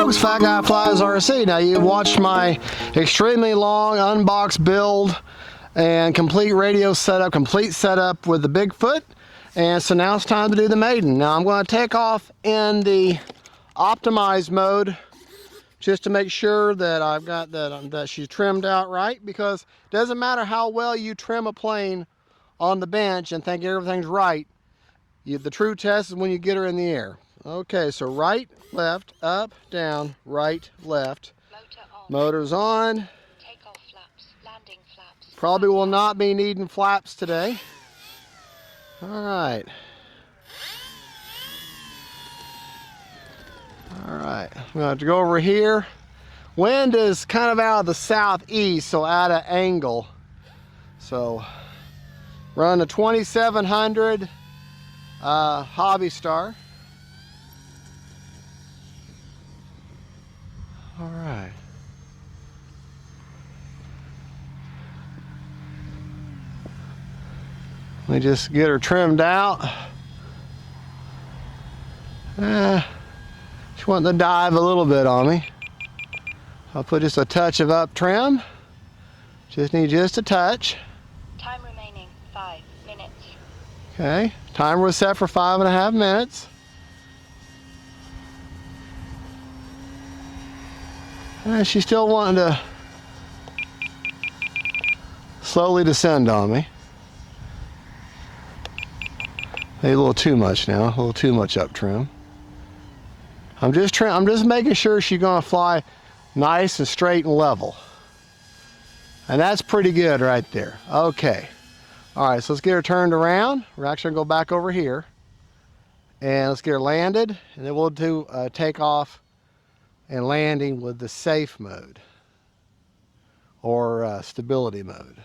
folks, Fgfrc. Now you've watched my extremely long unboxed build and complete radio setup, complete setup with the Bigfoot. And so now it's time to do the Maiden. Now I'm going to take off in the optimized mode just to make sure that I've got that she's trimmed out right, because it doesn't matter how well you trim a plane on the bench and think everything's right. The true test is when you get her in the air. Okay, so right, left, up, down, right, left. Motor's on. Takeoff flaps, landing flaps. Probably will not be needing flaps today. All right. All right, I'm going to have to go over here. Wind is kind of out of the southeast, so out of angle. So run a 2700 Hobby Star. All right. Let me just get her trimmed out. She wanted to dive a little bit on me. I'll put just a touch of up trim. Just need just a touch. Time remaining 5 minutes. Okay, timer was set for 5.5 minutes. And she's still wanting to slowly descend on me. Maybe a little too much now, a little too much up trim. I'm just making sure she's gonna fly nice and straight and level. And that's pretty good right there. Okay. All right, so let's get her turned around. We're actually gonna go back over here. And let's get her landed, and then we'll do takeoff and landing with the safe mode or stability mode.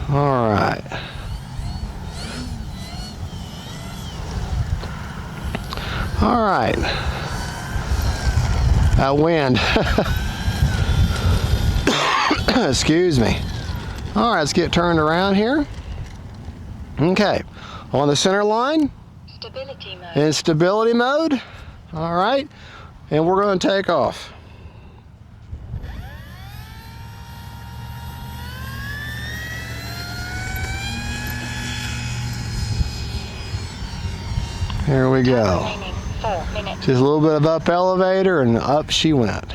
All right. All right. That wind. Excuse me. All right, let's get turned around here. Okay, on the center line. Stability mode. In stability mode. All right, and we're going to take off. Here we go. Remaining 4 minutes. Just a little bit of up elevator, and up she went.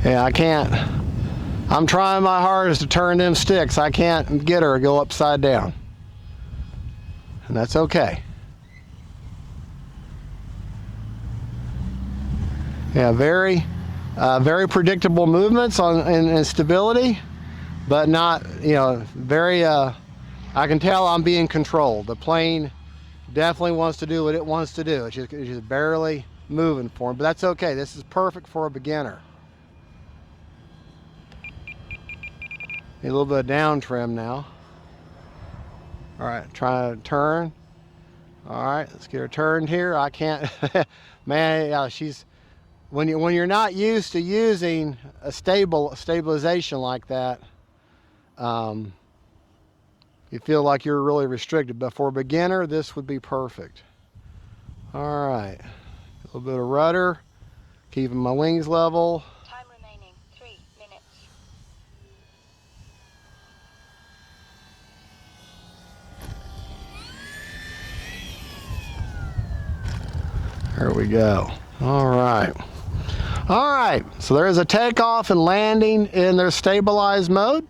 Yeah, I can't. I'm trying my hardest to turn them sticks. I can't get her to go upside down. And that's okay. Yeah, very predictable movements in stability, but not, very, I can tell I'm being controlled. The plane definitely wants to do what it wants to do. It's just barely moving for him, but that's okay. This is perfect for a beginner. Need a little bit of down trim now. All right, try to turn. All right, let's get her turned here. I can't, man, yeah, when you're not used to using a stabilization like that, you feel like you're really restricted, but for a beginner, this would be perfect. All right, a little bit of rudder, keeping my wings level. Time remaining 3 minutes. There we go. All right. All right, so there's a takeoff and landing in their stabilized mode.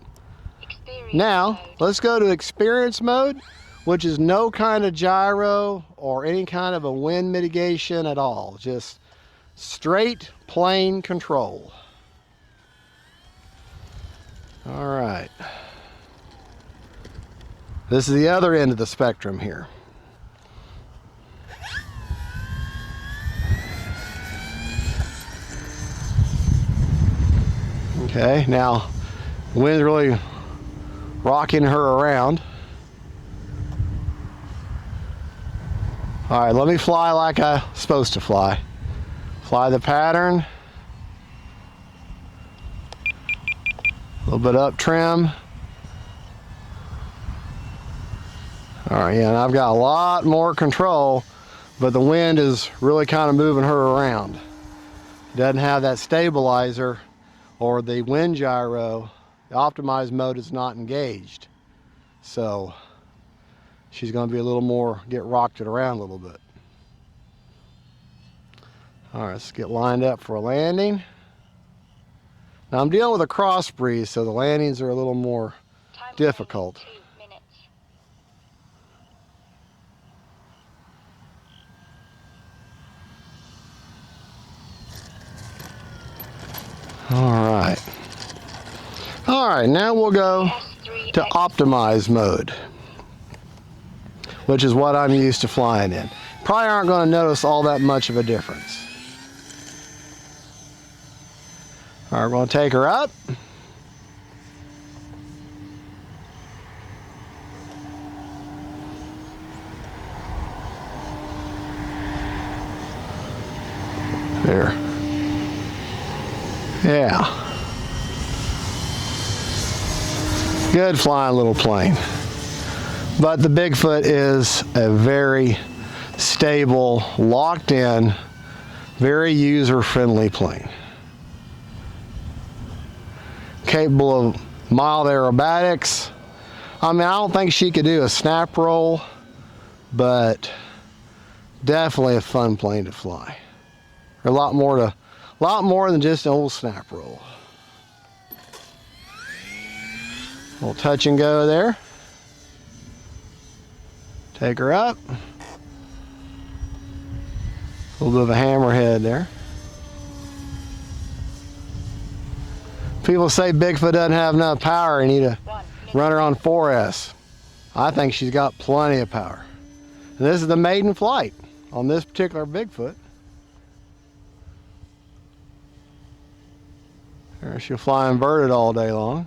Now, let's go to experience mode, which is no kind of gyro or any kind of a wind mitigation at all. Just straight plane control. All right. This is the other end of the spectrum here. Okay, now the wind's really rocking her around. All right, let me fly like I'm supposed to fly. Fly the pattern. little bit up trim. All right, yeah, and I've got a lot more control, but the wind is really kind of moving her around. Doesn't have that stabilizer or the wind gyro. The optimized mode is not engaged. So she's going to be a little more, get rocked around a little bit. All right, let's get lined up for a landing. Now I'm dealing with a cross breeze, so the landings are a little more Time difficult. 2 minutes. All right. All right, now we'll go to optimize mode, which is what I'm used to flying in. Probably aren't going to notice all that much of a difference. All right, we're going to take her up. There. Yeah. Good flying little plane. But the Bigfoot is a very stable, locked in, very user-friendly plane. Capable of mild aerobatics. I mean, I don't think she could do a snap roll, but definitely a fun plane to fly. A lot more than just an old snap roll. A little touch and go there. Take her up. A little bit of a hammerhead there. People say Bigfoot doesn't have enough power. You need to run her on 4S. I think she's got plenty of power. And this is the maiden flight on this particular Bigfoot. There, she'll fly inverted all day long.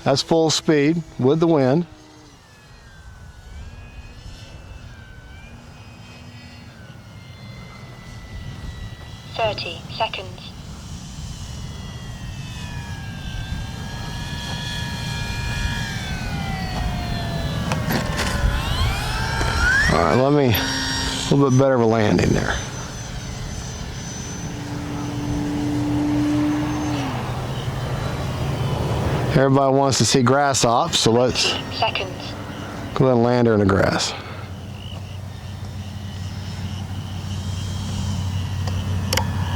That's full speed with the wind. seconds. All right, let me, a little bit better of a landing there. Everybody wants to see grass off, so let's seconds. Go ahead and land her in the grass.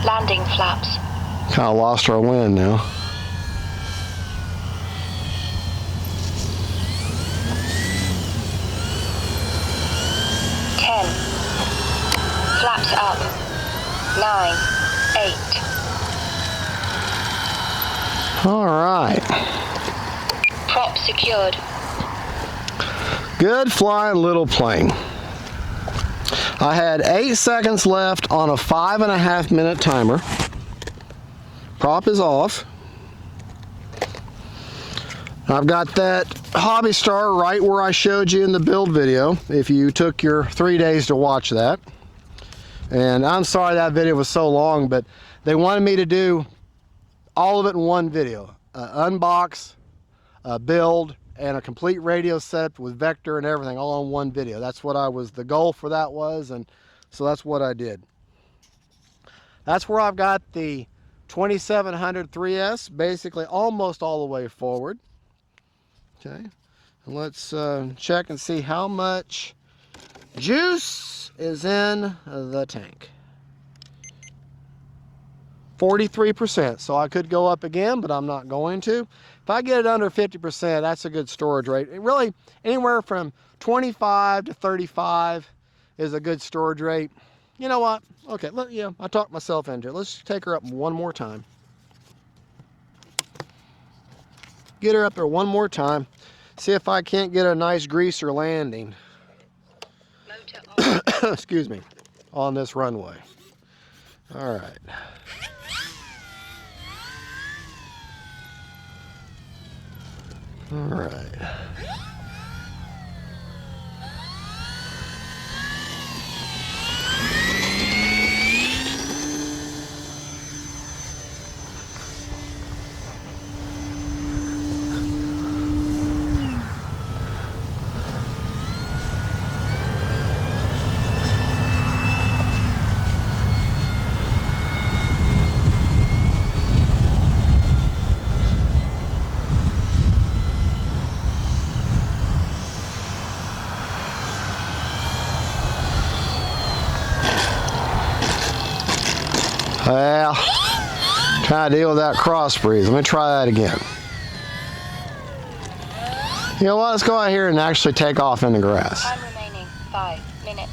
Landing flaps. Kind of lost our wind now. Flaps up. 9, 8. All right. Prop secured. Good flying little plane. I had 8 seconds left on a 5.5 minute timer. Prop is off. I've got that hobby star right where I showed you in the build video, if you took your 3 days to watch that. And I'm sorry that video was so long, but they wanted me to do all of it in one video. Unbox, build, and a complete radio setup with vector and everything all in one video. That's what the goal for that was, and so that's what I did. That's where I've got the 2700 3S basically almost all the way forward. Okay, and let's check and see how much juice is in the tank. 43%, so I could go up again, but I'm not going to. If I get it under 50%, that's a good storage rate. It really, anywhere from 25 to 35 is a good storage rate. You know what? Okay, I talked myself into it. Let's take her up one more time. Get her up there one more time. See if I can't get a nice greaser landing. Excuse me, on this runway. All right. All right. Well, trying to deal with that cross breeze. Let me try that again. You know what? Let's go out here and actually take off in the grass. Time remaining 5 minutes.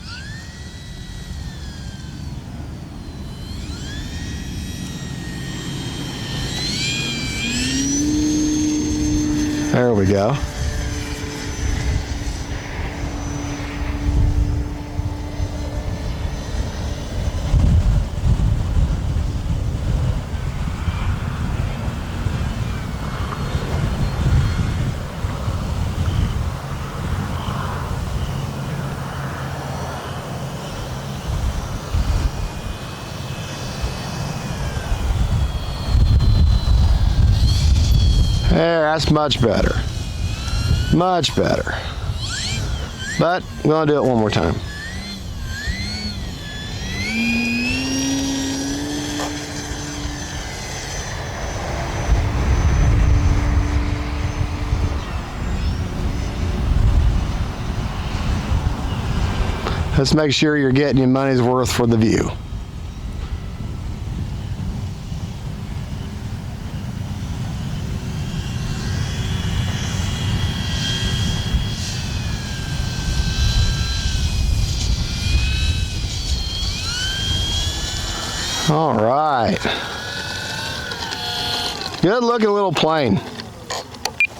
There we go. There, that's much better. Much better. But we're gonna do it one more time. Let's make sure you're getting your money's worth for the view. All right. Good looking little plane.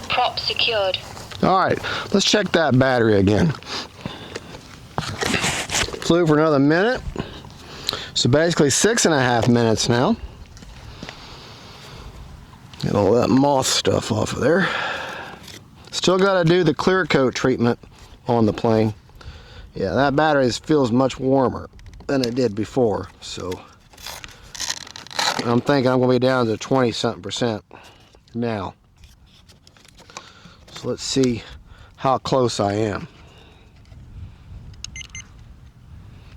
Prop secured. All right, let's check that battery again. Flew for another minute. So basically 6.5 minutes now. Get all that moth stuff off of there. Still got to do the clear coat treatment on the plane. Yeah, that battery feels much warmer than it did before, so I'm thinking I'm going to be down to 20-something% now. So let's see how close I am.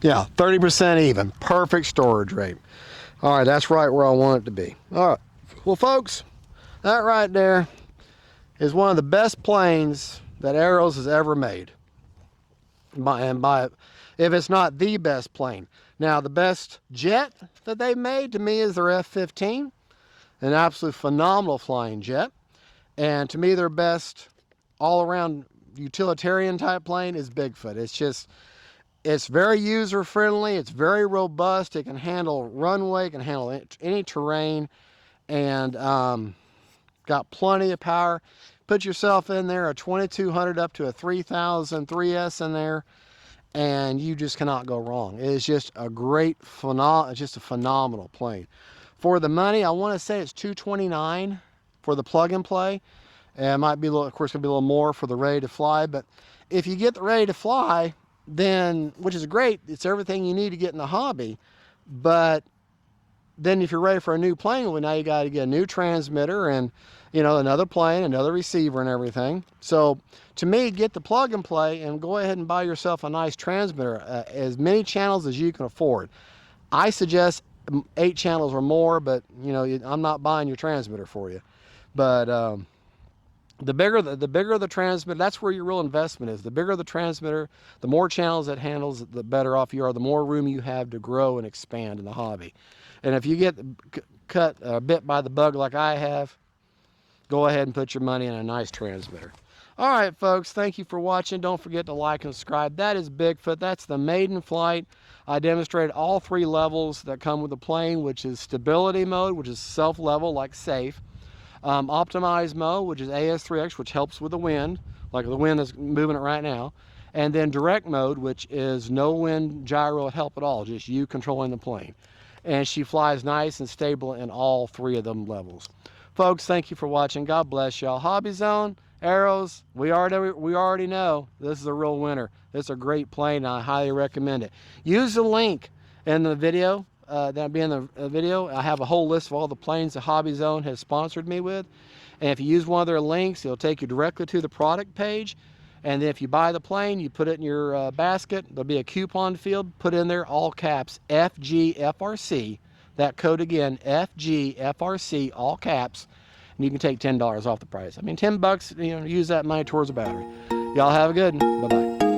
Yeah, 30% even. Perfect storage rate. All right, that's right where I want it to be. All right. Well, folks, that right there is one of the best planes that Aeros has ever made. If it's not the best plane. Now, the best jet that they've made to me is their F-15, an absolute phenomenal flying jet. And to me, their best all-around utilitarian type plane is Bigfoot. It's very user-friendly. It's very robust. It can handle runway. It can handle any terrain. And got plenty of power. Put yourself in there, a 2200 up to a 3000 3S in there, and you just cannot go wrong. It is just a great, just a phenomenal plane. For the money, I want to say it's $229 for the plug and play. And it might be a little, of course, going to be a little more for the ready to fly. But if you get the ready to fly, then, which is great, it's everything you need to get in the hobby. But then if you're ready for a new plane, well, now you got to get a new transmitter and, you know, another plane, another receiver and everything. So to me, get the plug and play and go ahead and buy yourself a nice transmitter, as many channels as you can afford. I suggest 8 channels or more, but you know, I'm not buying your transmitter for you. But the bigger the transmitter, that's where your real investment is. The bigger the transmitter, the more channels it handles, the better off you are, the more room you have to grow and expand in the hobby. And if you get cut bit by the bug like I have, go ahead and put your money in a nice transmitter. All right, folks, thank you for watching. Don't forget to like and subscribe. That is Bigfoot. That's the Maiden flight. I demonstrated all 3 levels that come with the plane, which is stability mode, which is self-level, like safe. Optimized mode, which is AS3X, which helps with the wind, like the wind is moving it right now. And then direct mode, which is no wind, gyro, help at all, just you controlling the plane. And she flies nice and stable in all 3 of them levels. Folks, thank you for watching. God bless y'all. Hobby Zone, Aeros, we already know this is a real winner. It's a great plane, and I highly recommend it. Use the link in the video. That'll be in the video. I have a whole list of all the planes that Hobby Zone has sponsored me with. And if you use one of their links, it'll take you directly to the product page. And then if you buy the plane, you put it in your basket. There'll be a coupon field. Put in there, all caps, Fgfrc. That code again, Fgfrc, all caps. And you can take $10 off the price. I mean, $10, you know, use that money towards a battery. Y'all have a good one. Bye-bye.